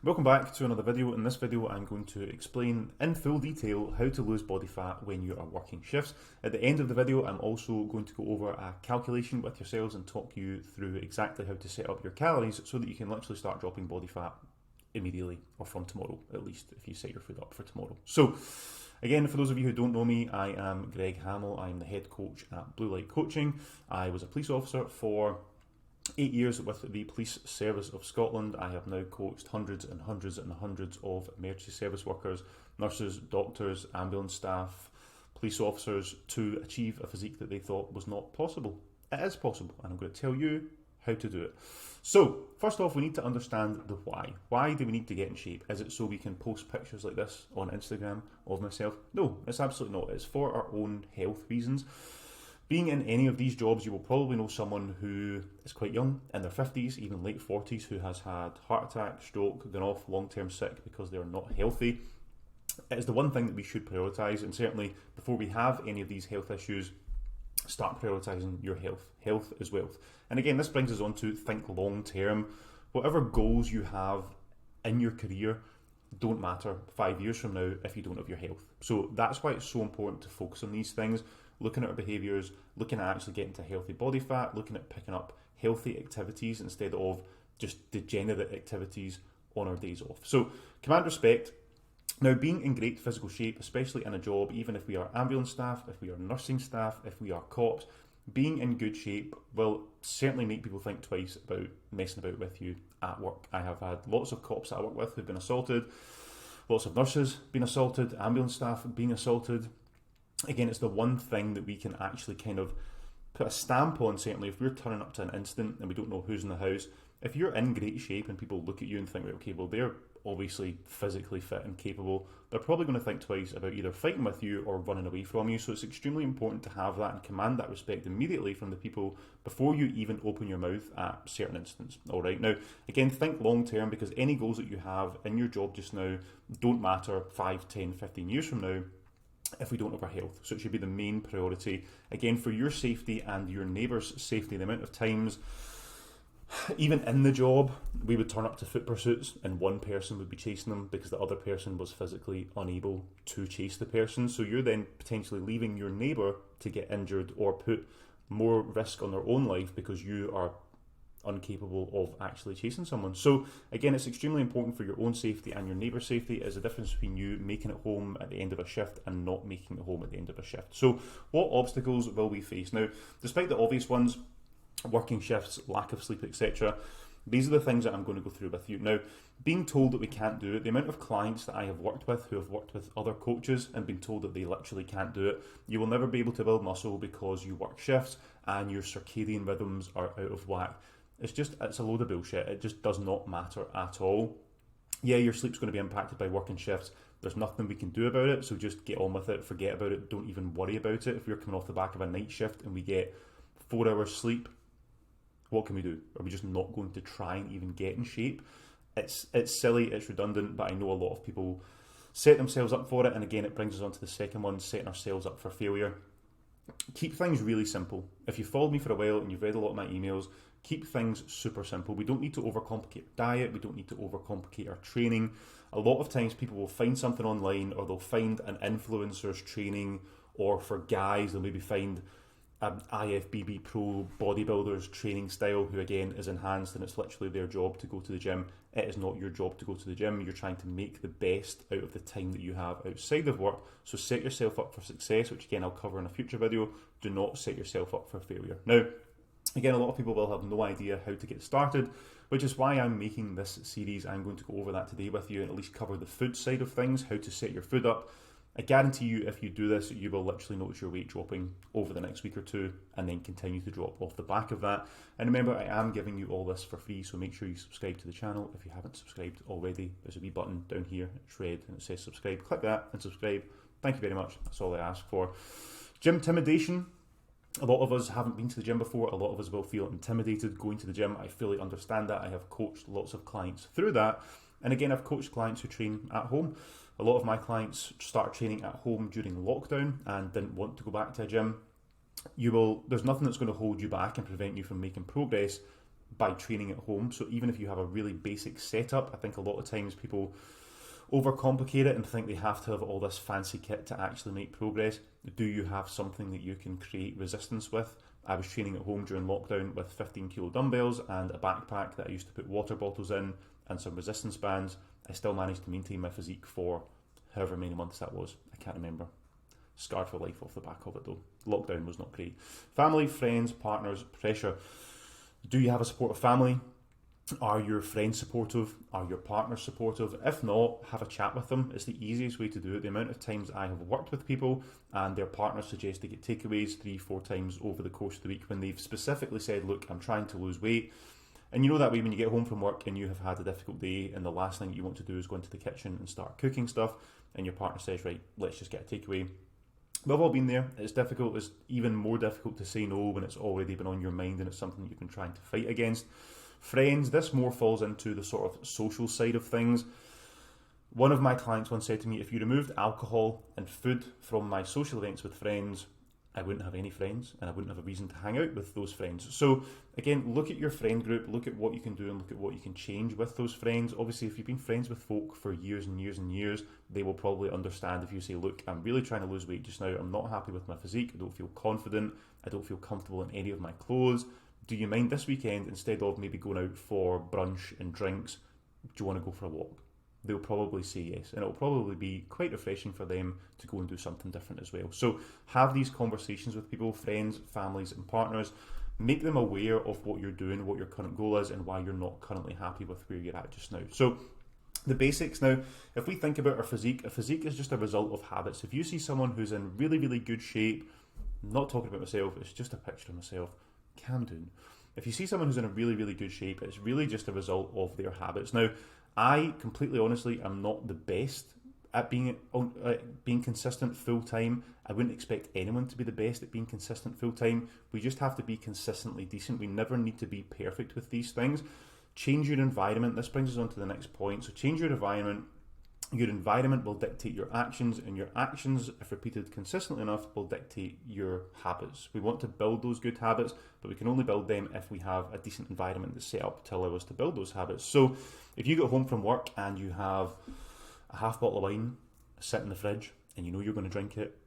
Welcome back to another video. In this video I'm going to explain in full detail how to lose body fat when you are working shifts. At the end of the video I'm also going to go over a calculation with yourselves and talk you through exactly how to set up your calories so that you can literally start dropping body fat immediately, or from tomorrow at least, if you set your food up for tomorrow. So again, for those of you who don't know me, I am Greg Hamill. I'm the head coach at Blue Light Coaching. I was a police officer for 8 years with the Police Service of Scotland. I have now coached hundreds and hundreds and hundreds of emergency service workers, nurses, doctors, ambulance staff, police officers to achieve a physique that they thought was not possible. It is possible, and I'm going to tell you how to do it. So, first off, we need to understand the why. Why do we need to get in shape? Is it so we can post pictures like this on Instagram of myself? No, it's absolutely not. It's for our own health reasons. Being in any of these jobs, you will probably know someone who is quite young, in their 50s, even late 40s, who has had heart attack, stroke, gone off long-term sick because they are not healthy. It is the one thing that we should prioritise, and certainly before we have any of these health issues, start prioritising your health. Health is wealth. And again, this brings us on to think long-term. Whatever goals you have in your career don't matter 5 years from now if you don't have your health. So that's why it's so important to focus on these things, looking at our behaviours, looking at actually getting to healthy body fat, looking at picking up healthy activities instead of just degenerate activities on our days off. So command respect. Now, being in great physical shape, especially in a job, even if we are ambulance staff, if we are nursing staff, if we are cops, being in good shape will certainly make people think twice about messing about with you at work. I have had lots of cops that I work with who've been assaulted, lots of nurses being assaulted, ambulance staff being assaulted. Again, it's the one thing that we can actually kind of put a stamp on, certainly if we're turning up to an incident and we don't know who's in the house. If you're in great shape and people look at you and think, right, okay, well, they're obviously physically fit and capable, they're probably going to think twice about either fighting with you or running away from you. So it's extremely important to have that and command that respect immediately from the people before you even open your mouth at certain incidents. All right. Now, again, think long term, because any goals that you have in your job just now don't matter 5, 10, 15 years from now if we don't have our health. So it should be the main priority. Again, for your safety and your neighbours' safety, the amount of times, even in the job, we would turn up to foot pursuits and one person would be chasing them because the other person was physically unable to chase the person. So you're then potentially leaving your neighbour to get injured or put more risk on their own life because you are incapable of actually chasing someone. So again, it's extremely important for your own safety and your neighbour's safety. Is the difference between you making it home at the end of a shift and not making it home at the end of a shift. So what obstacles will we face? Now, despite the obvious ones, working shifts, lack of sleep, etc., these are the things that I'm going to go through with you. Now, being told that we can't do it, the amount of clients that I have worked with who have worked with other coaches and been told that they literally can't do it, you will never be able to build muscle because you work shifts and your circadian rhythms are out of whack. It's a load of bullshit. It just does not matter at all. Yeah, your sleep's going to be impacted by working shifts. There's nothing we can do about it, so just get on with it, forget about it, don't even worry about it. If we're coming off the back of a night shift and we get 4 hours sleep, what can we do? Are we just not going to try and even get in shape? It's silly, it's redundant, but I know a lot of people set themselves up for it, and again, it brings us on to the second one, setting ourselves up for failure. Keep things really simple. If you've followed me for a while and you've read a lot of my emails, keep things super simple. We don't need to overcomplicate diet, we don't need to overcomplicate our training. A lot of times people will find something online, or they'll find an influencer's training, or for guys, they'll maybe find an IFBB Pro bodybuilder's training style who again is enhanced, and it's literally their job to go to the gym. It is not your job to go to the gym. You're trying to make the best out of the time that you have outside of work. So set yourself up for success, which again I'll cover in a future video. Do not set yourself up for failure. Now, again, a lot of people will have no idea how to get started, which is why I'm making this series. I'm going to go over that today with you and at least cover the food side of things, how to set your food up. I guarantee you, if you do this, you will literally notice your weight dropping over the next week or two and then continue to drop off the back of that. And remember, I am giving you all this for free, so make sure you subscribe to the channel. If you haven't subscribed already, there's a wee button down here, it's red and it says subscribe. Click that and subscribe. Thank you very much. That's all I ask for. Gym intimidation. A lot of us haven't been to the gym before. A lot of us will feel intimidated going to the gym. I fully understand that. I have coached lots of clients through that. And again, I've coached clients who train at home. A lot of my clients started training at home during lockdown and didn't want to go back to a gym. There's nothing that's going to hold you back and prevent you from making progress by training at home. So even if you have a really basic setup, I think a lot of times people overcomplicate it and think they have to have all this fancy kit to actually make progress. Do you have something that you can create resistance with? I was training at home during lockdown with 15 kilo dumbbells and a backpack that I used to put water bottles in and some resistance bands. I still managed to maintain my physique for however many months that was. I can't remember. Scarred for life off the back of it though. Lockdown was not great. Family, friends, partners, pressure. Do you have a supportive family? Are your friends supportive? Are your partners supportive? If not, have a chat with them. It's the easiest way to do it. The amount of times I have worked with people and their partners suggest they get takeaways 3-4 times over the course of the week when they've specifically said, look, I'm trying to lose weight. And you know that way when you get home from work and you have had a difficult day and the last thing you want to do is go into the kitchen and start cooking stuff and your partner says, right, let's just get a takeaway. We've all been there. It's difficult. It's even more difficult to say no when it's already been on your mind and it's something you've been trying to fight against. Friends, this more falls into the sort of social side of things. One of my clients once said to me, if you removed alcohol and food from my social events with friends, I wouldn't have any friends and I wouldn't have a reason to hang out with those friends. So again, look at your friend group, look at what you can do and look at what you can change with those friends. Obviously, if you've been friends with folk for years and years and years, they will probably understand if you say, look, I'm really trying to lose weight just now. I'm not happy with my physique. I don't feel confident. I don't feel comfortable in any of my clothes. Do you mind this weekend, instead of maybe going out for brunch and drinks, do you want to go for a walk? They'll probably say yes, and it'll probably be quite refreshing for them to go and do something different as well. So have these conversations with people, friends, families and partners. Make them aware of what you're doing, what your current goal is, and why you're not currently happy with where you're at just now. So the basics now, if we think about our physique, a physique is just a result of habits. If you see someone who's in really, really good shape, I'm not talking about myself, it's just a picture of myself, calm down. If you see someone who's in a really, really good shape, it's really just a result of their habits. Now, I completely honestly am not the best at being consistent full time. I wouldn't expect anyone to be the best at being consistent full time. We just have to be consistently decent. We never need to be perfect with these things. Change your environment. This brings us on to the next point. So change your environment. Your environment will dictate your actions, and your actions, if repeated consistently enough, will dictate your habits. We want to build those good habits, but we can only build them if we have a decent environment that's set up to allow us to build those habits. So if you get home from work and you have a half bottle of wine sit in the fridge and you know you're going to drink it,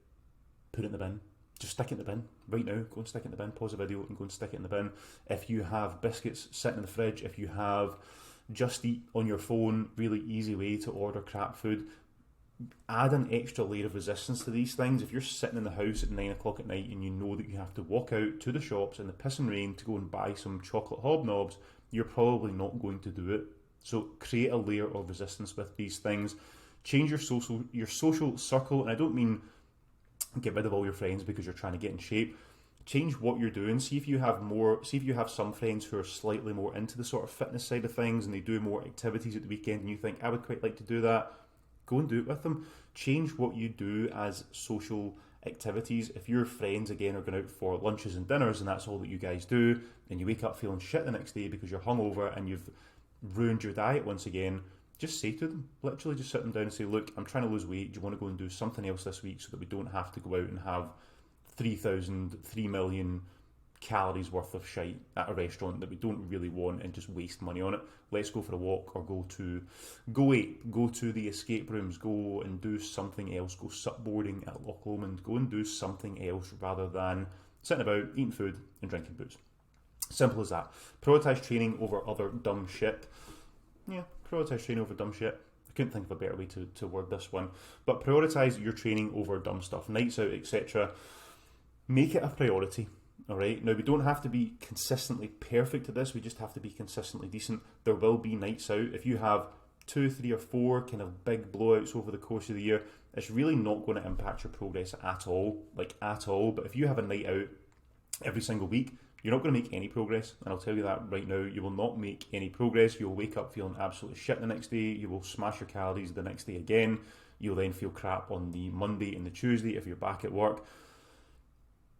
put it in the bin. Just stick it in the bin right now. Go and stick it in the bin. Pause the video and go and stick it in the bin. If you have biscuits sitting in the fridge, if you have Just Eat on your phone, really easy way to order crap food, add an extra layer of resistance to these things. If you're sitting in the house at 9 o'clock at night and you know that you have to walk out to the shops in the piss and rain to go and buy some chocolate hobnobs, you're probably not going to do it. So create a layer of resistance with these things. Change your social circle, and I don't mean get rid of all your friends because you're trying to get in shape. Change what you're doing. See if you have some friends who are slightly more into the sort of fitness side of things and they do more activities at the weekend and you think, I would quite like to do that. Go and do it with them. Change what you do as social activities. If your friends, again, are going out for lunches and dinners and that's all that you guys do, and you wake up feeling shit the next day because you're hungover and you've ruined your diet once again, just say to them, literally just sit them down and say, look, I'm trying to lose weight. Do you want to go and do something else this week so that we don't have to go out and have 3 million calories worth of shite at a restaurant that we don't really want and just waste money on it? Let's go for a walk, or go to the escape rooms, go and do something else, go supboarding at Loch Lomond, go and do something else rather than sitting about, eating food and drinking booze. Simple as that. Prioritise training over other dumb shit. Yeah, prioritise training over dumb shit. I couldn't think of a better way to word this one. But prioritise your training over dumb stuff, nights out, etc. Make it a priority. Alright, now we don't have to be consistently perfect at this, we just have to be consistently decent. There will be nights out. If you have 2, 3 or 4 kind of big blowouts over the course of the year, it's really not going to impact your progress at all, but if you have a night out every single week, you're not going to make any progress, and I'll tell you that right now. You will not make any progress. You'll wake up feeling absolutely shit the next day, you will smash your calories the next day again, you'll then feel crap on the Monday and the Tuesday if you're back at work.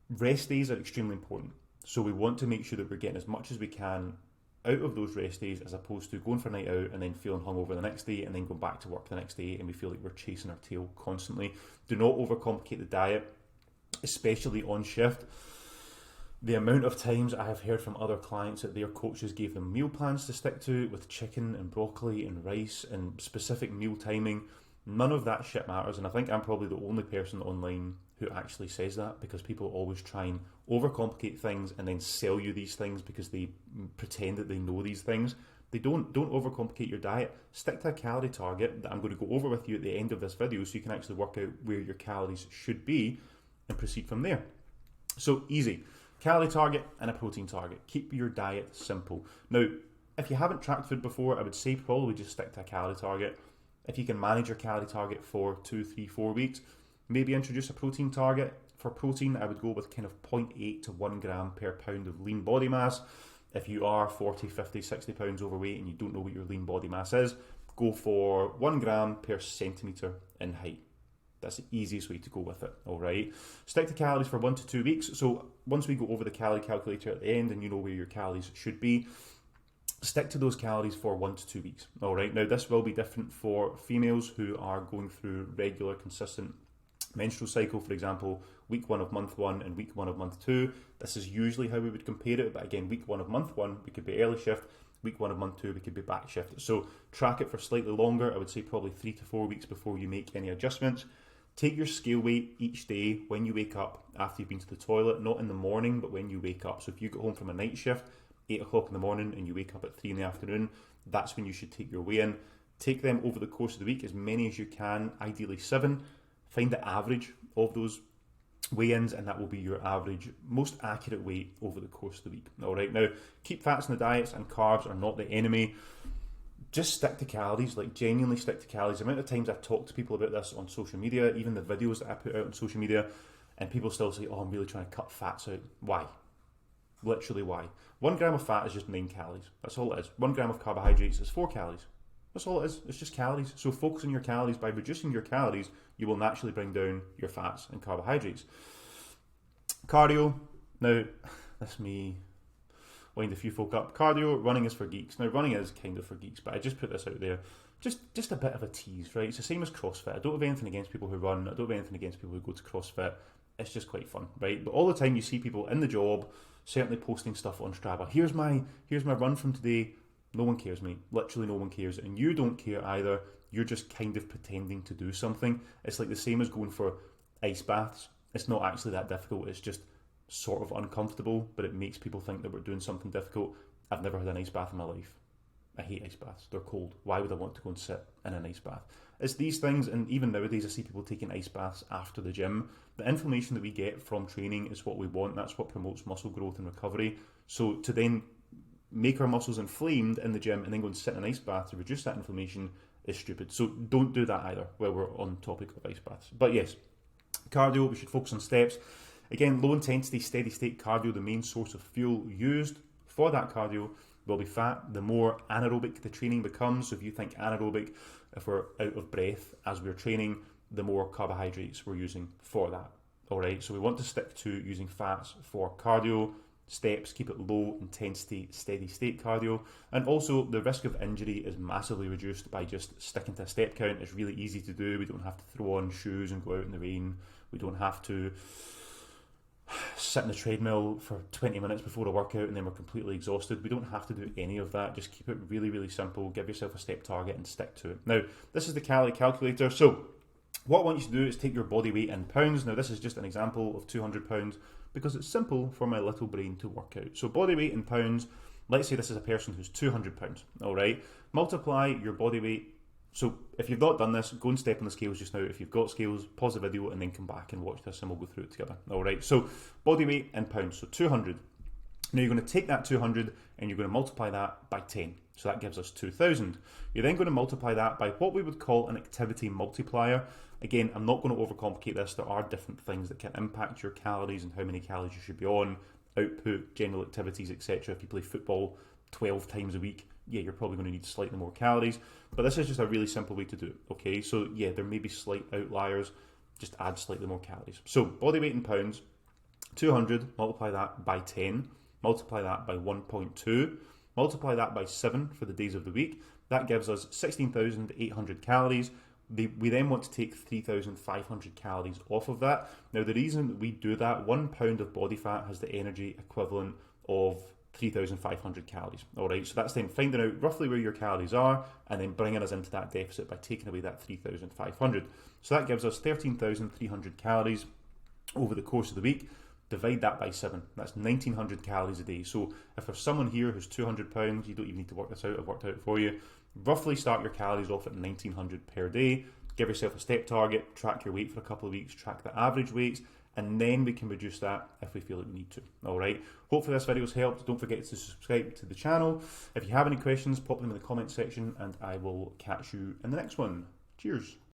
Rest days are extremely important, so we want to make sure that we're getting as much as we can out of those rest days, as opposed to going for a night out and then feeling hungover the next day and then going back to work the next day and we feel like we're chasing our tail constantly. Do not overcomplicate the diet, especially on shift. The amount of times I have heard from other clients that their coaches gave them meal plans to stick to with chicken and broccoli and rice and specific meal timing, none of that shit matters. And I think I'm probably the only person online who actually says that, because people always try and overcomplicate things and then sell you these things because they pretend that they know these things. They don't overcomplicate your diet. Stick to a calorie target that I'm going to go over with you at the end of this video so you can actually work out where your calories should be and proceed from there. So easy. Calorie target and a protein target. Keep your diet simple. Now, if you haven't tracked food before, I would say probably just stick to a calorie target. If you can manage your calorie target for 2, 3, 4 weeks, maybe introduce a protein target. For protein, I would go with kind of 0.8 to 1 gram per pound of lean body mass. If you are 40, 50, 60 pounds overweight and you don't know what your lean body mass is, go for 1 gram per centimetre in height. That's the easiest way to go with it, all right? Stick to calories for 1 to 2 weeks. So once we go over the calorie calculator at the end and you know where your calories should be, stick to those calories for 1 to 2 weeks, all right? Now, this will be different for females who are going through regular, consistent menstrual cycle, for example, week 1 of month 1 and week 1 of month 2. This is usually how we would compare it, but again, week 1 of month 1, we could be early shift. Week 1 of month 2, we could be back shift. So track it for slightly longer. I would say probably 3 to 4 weeks before you make any adjustments. Take your scale weight each day when you wake up after you've been to the toilet, not in the morning, but when you wake up. So if you get home from a night shift, 8 o'clock in the morning, and you wake up at 3 in the afternoon, that's when you should take your weigh-in. Take them over the course of the week, as many as you can, ideally 7. Find the average of those weigh-ins, and that will be your average, most accurate weight over the course of the week. All right, now, keep fats in the diets, and carbs are not the enemy. Just stick to calories, like genuinely stick to calories. The amount of times I've talked to people about this on social media, even the videos that I put out on social media, and people still say, oh, I'm really trying to cut fats out. Why? Literally, why? 1 gram of fat is just 9 calories. That's all it is. 1 gram of carbohydrates is 4 calories. That's all it is. It's just calories. So focus on your calories. By reducing your calories, you will naturally bring down your fats and carbohydrates. Cardio. Now, that's me wind a few folk up. Cardio, running is for geeks. Now, running is kind of for geeks, but I just put this out there. Just a bit of a tease, right? It's the same as CrossFit. I don't have anything against people who run. I don't have anything against people who go to CrossFit. It's just quite fun, right? But all the time you see people in the job certainly posting stuff on Strava. Here's my run from today. No one cares, mate. Literally no one cares. And you don't care either. You're just kind of pretending to do something. It's like the same as going for ice baths. It's not actually that difficult. It's just sort of uncomfortable, but it makes people think that we're doing something difficult. I've never had an ice bath in my life. I hate ice baths. They're cold. Why would I want to go and sit in an ice bath? It's these things, and even nowadays I see people taking ice baths after the gym. The inflammation that we get from training is what we want. That's what promotes muscle growth and recovery. So to then make our muscles inflamed in the gym and then go and sit in an ice bath to reduce that inflammation is stupid. So don't do that either while we're on topic of ice baths. But yes, cardio, we should focus on steps. Again, low intensity, steady state cardio, the main source of fuel used for that cardio will be fat. The more anaerobic the training becomes, so if you think anaerobic, if we're out of breath as we're training, the more carbohydrates we're using for that. All right, so we want to stick to using fats for cardio. Steps, keep it low intensity, steady state cardio. And also the risk of injury is massively reduced by just sticking to a step count. It's really easy to do. We don't have to throw on shoes and go out in the rain. We don't have to sit in the treadmill for 20 minutes before a workout and then we're completely exhausted. We don't have to do any of that. Just keep it really, really simple. Give yourself a step target and stick to it. Now, this is the calorie calculator. So what I want you to do is take your body weight in pounds. Now, this is just an example of 200 pounds because it's simple for my little brain to work out. So body weight in pounds, let's say this is a person who's 200 pounds, all right? Multiply your body weight. So if you've not done this, go and step on the scales just now. If you've got scales, pause the video and then come back and watch this and we'll go through it together. All right, so body weight in pounds, so 200. Now you're going to take that 200 and you're going to multiply that by 10. So that gives us 2,000. You're then going to multiply that by what we would call an activity multiplier. Again, I'm not going to overcomplicate this. There are different things that can impact your calories and how many calories you should be on, output, general activities, etc. If you play football 12 times a week, yeah, you're probably going to need slightly more calories, but this is just a really simple way to do it, okay? So yeah, there may be slight outliers, just add slightly more calories. So body weight in pounds, 200, multiply that by 10, multiply that by 1.2, multiply that by 7 for the days of the week. That gives us 16,800 calories. We then want to take 3,500 calories off of that. Now, the reason we do that, 1 pound of body fat has the energy equivalent of 3,500 calories. All right, so that's then finding out roughly where your calories are and then bringing us into that deficit by taking away that 3,500. So that gives us 13,300 calories over the course of the week. Divide that by 7. That's 1,900 calories a day. So if there's someone here who's 200 pounds, you don't even need to work this out. I've worked it out for you. Roughly start your calories off at 1,900 per day. Give yourself a step target. Track your weight for a couple of weeks. Track the average weights. And then we can reduce that if we feel like we need to. All right. Hopefully this video's helped. Don't forget to subscribe to the channel. If you have any questions, pop them in the comment section and I will catch you in the next one. Cheers.